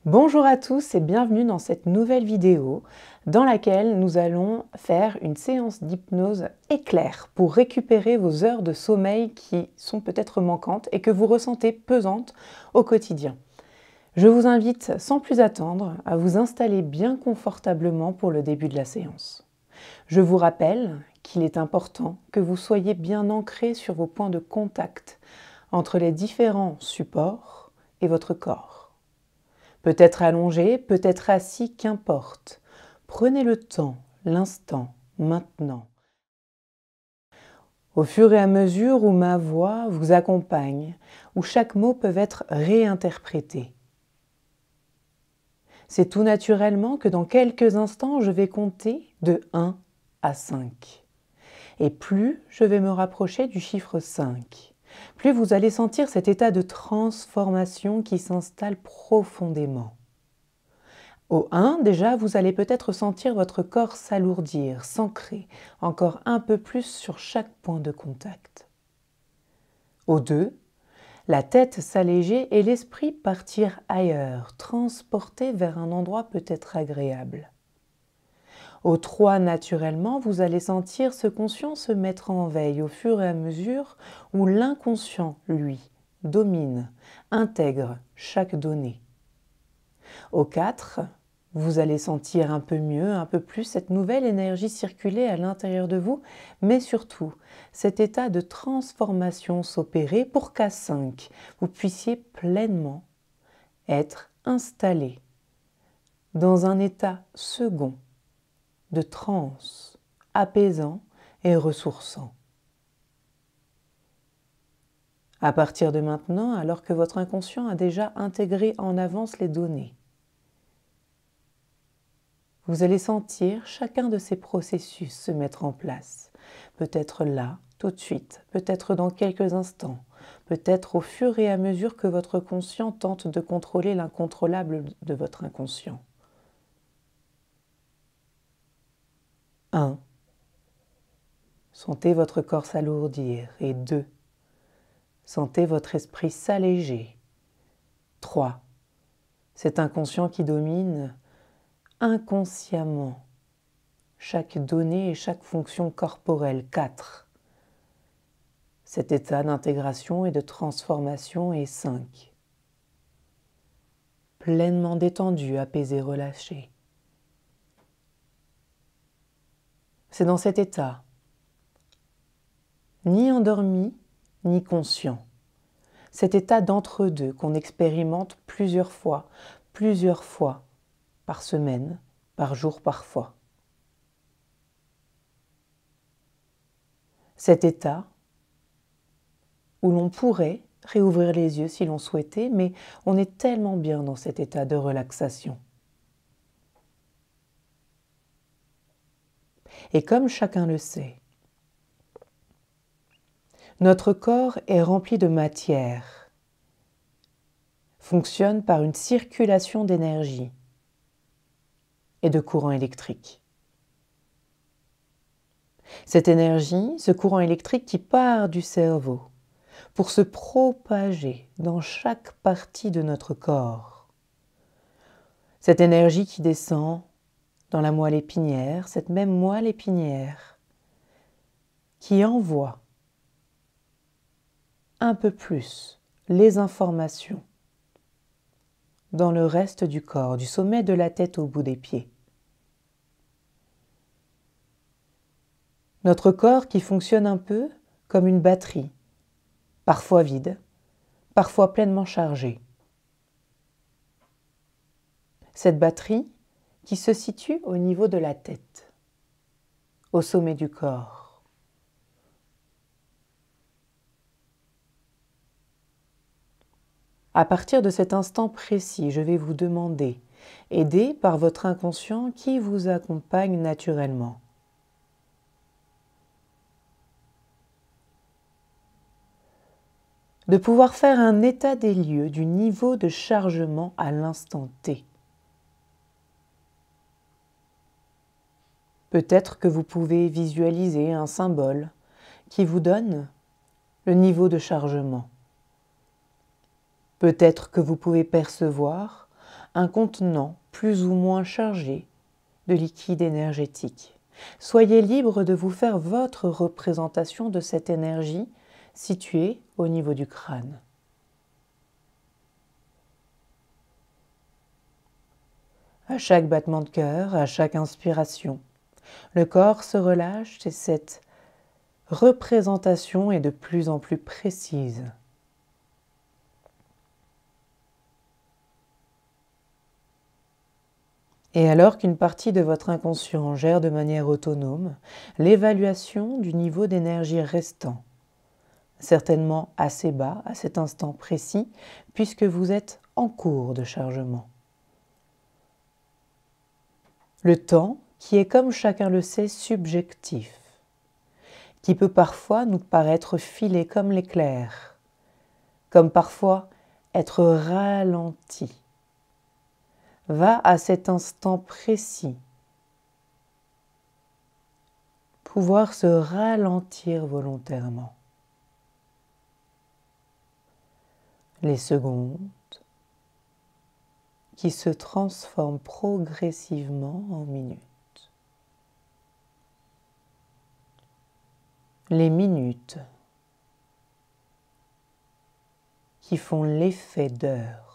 Bonjour à tous et bienvenue dans cette nouvelle vidéo dans laquelle nous allons faire une séance d'hypnose éclair pour récupérer vos heures de sommeil qui sont peut-être manquantes et que vous ressentez pesantes au quotidien. Je vous invite sans plus attendre à vous installer bien confortablement pour le début de la séance. Je vous rappelle qu'il est important que vous soyez bien ancré sur vos points de contact entre les différents supports et votre corps. Peut-être allongé, peut-être assis, qu'importe. Prenez le temps, l'instant, maintenant. Au fur et à mesure où ma voix vous accompagne, où chaque mot peut être réinterprété. C'est tout naturellement que dans quelques instants, je vais compter de 1 à 5. Et plus je vais me rapprocher du chiffre 5, plus vous allez sentir cet état de transformation qui s'installe profondément. Au 1, déjà, vous allez peut-être sentir votre corps s'alourdir, s'ancrer encore un peu plus sur chaque point de contact. Au 2, la tête s'alléger et l'esprit partir ailleurs, transporté vers un endroit peut-être agréable. Au 3, naturellement, vous allez sentir ce conscient se mettre en veille au fur et à mesure où l'inconscient, lui, domine, intègre chaque donnée. Au 4, vous allez sentir un peu mieux, un peu plus cette nouvelle énergie circuler à l'intérieur de vous, mais surtout cet état de transformation s'opérer pour qu'à 5, vous puissiez pleinement être installé dans un état second de transe, apaisant et ressourçant. À partir de maintenant, alors que votre inconscient a déjà intégré en avance les données, vous allez sentir chacun de ces processus se mettre en place. Peut-être là, tout de suite, peut-être dans quelques instants, peut-être au fur et à mesure que votre conscient tente de contrôler l'incontrôlable de votre inconscient. 1. Sentez votre corps s'alourdir. Et 2. Sentez votre esprit s'alléger. 3. Cet inconscient qui domine inconsciemment chaque donnée et chaque fonction corporelle. 4. Cet état d'intégration et de transformation est 5. Pleinement détendu, apaisé, relâché. C'est dans cet état, ni endormi, ni conscient, cet état d'entre-deux qu'on expérimente plusieurs fois par semaine, par jour parfois. Cet état où l'on pourrait réouvrir les yeux si l'on souhaitait, mais on est tellement bien dans cet état de relaxation. Et comme chacun le sait, notre corps est rempli de matière, fonctionne par une circulation d'énergie et de courant électrique. Cette énergie, ce courant électrique qui part du cerveau pour se propager dans chaque partie de notre corps. Cette énergie qui descend dans la moelle épinière, cette même moelle épinière qui envoie un peu plus les informations dans le reste du corps, du sommet de la tête au bout des pieds. Notre corps qui fonctionne un peu comme une batterie, parfois vide, parfois pleinement chargée. Cette batterie qui se situe au niveau de la tête, au sommet du corps. À partir de cet instant précis, je vais vous demander, aidé par votre inconscient qui vous accompagne naturellement, de pouvoir faire un état des lieux du niveau de chargement à l'instant T. Peut-être que vous pouvez visualiser un symbole qui vous donne le niveau de chargement. Peut-être que vous pouvez percevoir un contenant plus ou moins chargé de liquide énergétique. Soyez libre de vous faire votre représentation de cette énergie située au niveau du crâne. À chaque battement de cœur, à chaque inspiration, le corps se relâche et cette représentation est de plus en plus précise. Et alors qu'une partie de votre inconscient gère de manière autonome l'évaluation du niveau d'énergie restant, certainement assez bas à cet instant précis, puisque vous êtes en cours de chargement. Le temps qui est, comme chacun le sait, subjectif, qui peut parfois nous paraître filer comme l'éclair, comme parfois être ralenti, va à cet instant précis pouvoir se ralentir volontairement. Les secondes qui se transforment progressivement en minutes. Les minutes qui font l'effet d'heures,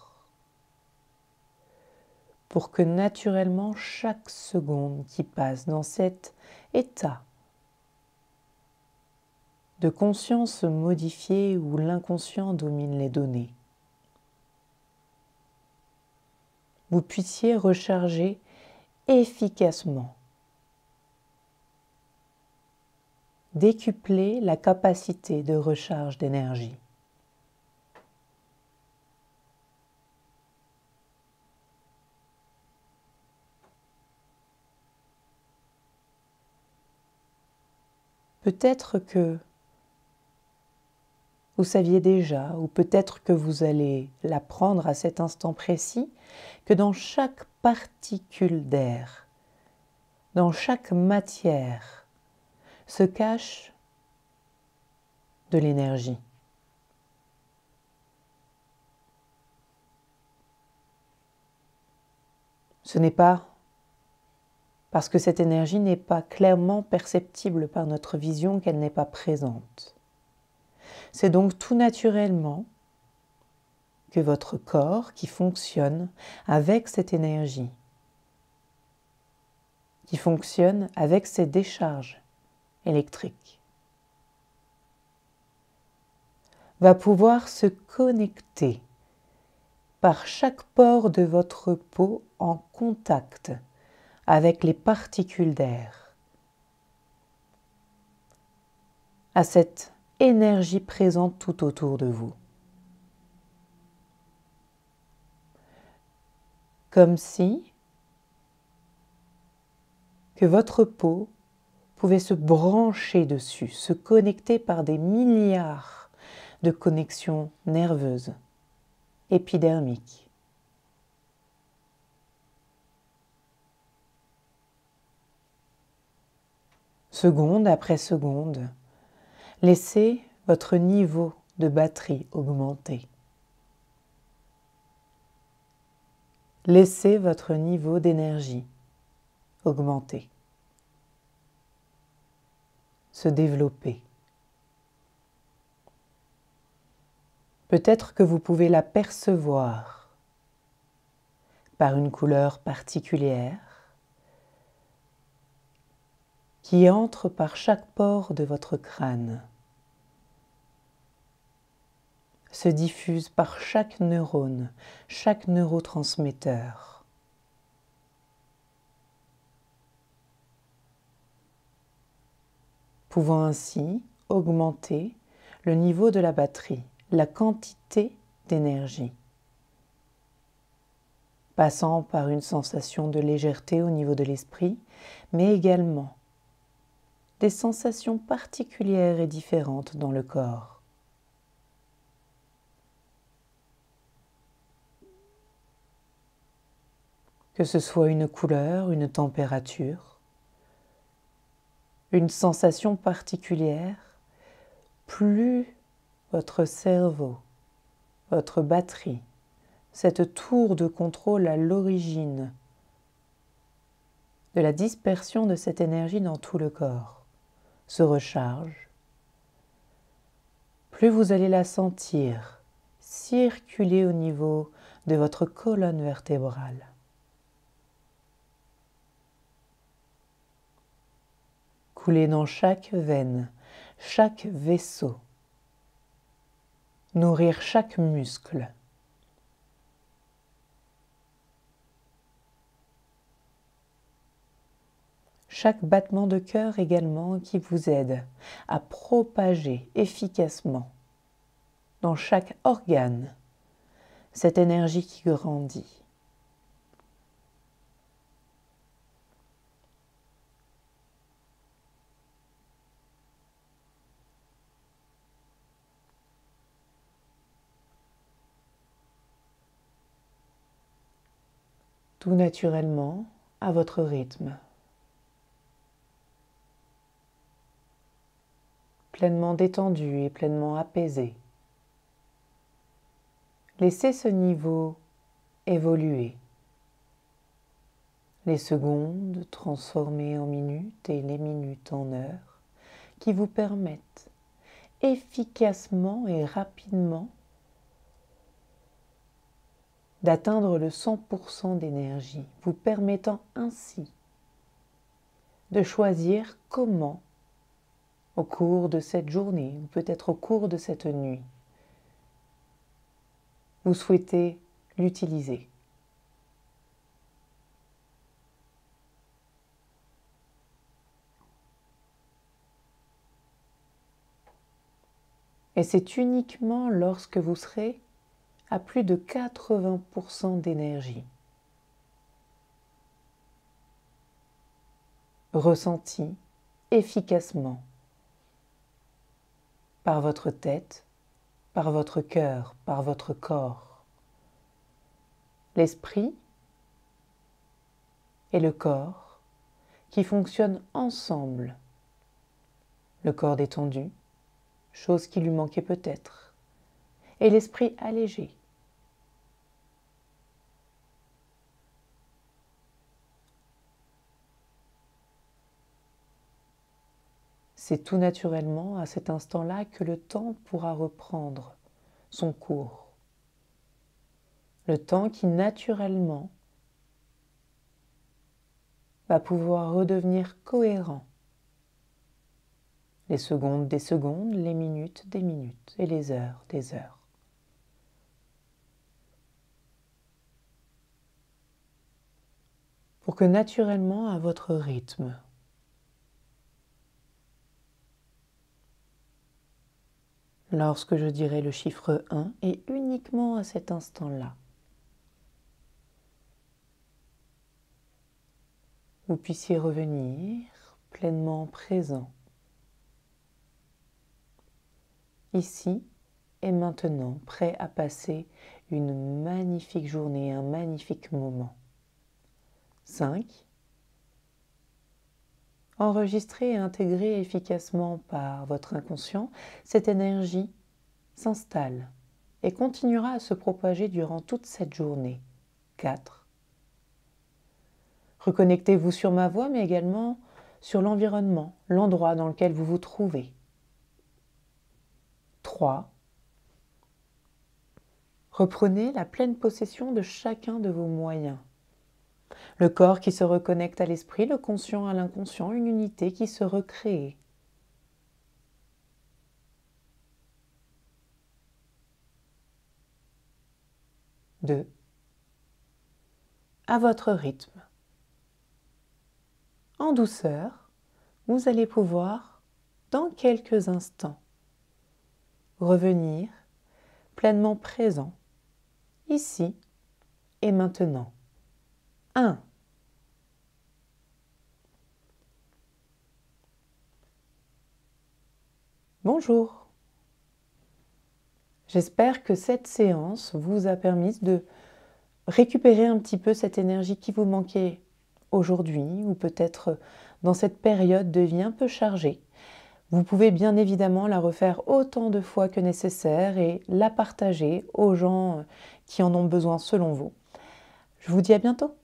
pour que naturellement chaque seconde qui passe dans cet état de conscience modifiée où l'inconscient domine les données, vous puissiez recharger efficacement, décupler la capacité de recharge d'énergie. Peut-être que vous saviez déjà, ou peut-être que vous allez l'apprendre à cet instant précis, que dans chaque particule d'air, dans chaque matière, se cache de l'énergie. Ce n'est pas parce que cette énergie n'est pas clairement perceptible par notre vision qu'elle n'est pas présente. C'est donc tout naturellement que votre corps qui fonctionne avec cette énergie, qui fonctionne avec ces décharges électriques, va pouvoir se connecter par chaque pore de votre peau en contact avec les particules d'air, à cette énergie présente tout autour de vous. Comme si que votre peau pouvait se brancher dessus, se connecter par des milliards de connexions nerveuses, épidermiques. Seconde après seconde, laissez votre niveau de batterie augmenter. Laissez votre niveau d'énergie augmenter, se développer. Peut-être que vous pouvez la percevoir par une couleur particulière qui entre par chaque pore de votre crâne, se diffuse par chaque neurone, chaque neurotransmetteur. Pouvant ainsi augmenter le niveau de la batterie, la quantité d'énergie, passant par une sensation de légèreté au niveau de l'esprit, mais également des sensations particulières et différentes dans le corps. Que ce soit une couleur, une température, une sensation particulière, plus votre cerveau, votre batterie cette tour de contrôle à l'origine de la dispersion de cette énergie dans tout le corps se recharge, plus vous allez la sentir circuler au niveau de votre colonne vertébrale. Couler dans chaque veine, chaque vaisseau, nourrir chaque muscle. Chaque battement de cœur également qui vous aide à propager efficacement dans chaque organe cette énergie qui grandit. Tout naturellement, à votre rythme. Pleinement détendu et pleinement apaisé. Laissez ce niveau évoluer. Les secondes transformées en minutes et les minutes en heures qui vous permettent efficacement et rapidement d'atteindre le 100% d'énergie, vous permettant ainsi de choisir comment, au cours de cette journée ou peut-être au cours de cette nuit, vous souhaitez l'utiliser. Et c'est uniquement lorsque vous serez à plus de 80% d'énergie, ressentie efficacement par votre tête, par votre cœur, par votre corps. L'esprit et le corps qui fonctionnent ensemble. Le corps détendu, chose qui lui manquait peut-être, et l'esprit allégé. C'est tout naturellement à cet instant-là que le temps pourra reprendre son cours. Le temps qui naturellement va pouvoir redevenir cohérent. Les secondes des secondes, les minutes des minutes et les heures des heures. Pour que naturellement, à votre rythme, lorsque je dirai le chiffre 1 et uniquement à cet instant-là, vous puissiez revenir pleinement présent, ici et maintenant, prêt à passer une magnifique journée, un magnifique moment. 5. Enregistrer et intégrer efficacement par votre inconscient, cette énergie s'installe et continuera à se propager durant toute cette journée. 4. Reconnectez-vous sur ma voix, mais également sur l'environnement, l'endroit dans lequel vous vous trouvez. 3. Reprenez la pleine possession de chacun de vos moyens. Le corps qui se reconnecte à l'esprit, le conscient à l'inconscient, une unité qui se recrée. 2. À votre rythme. En douceur, vous allez pouvoir, dans quelques instants, revenir pleinement présent, ici et maintenant. 1. Bonjour. J'espère que cette séance vous a permis de récupérer un petit peu cette énergie qui vous manquait aujourd'hui ou peut-être dans cette période de vie un peu chargée Vous pouvez bien évidemment la refaire autant de fois que nécessaire et la partager aux gens qui en ont besoin selon vous. Je vous dis à bientôt.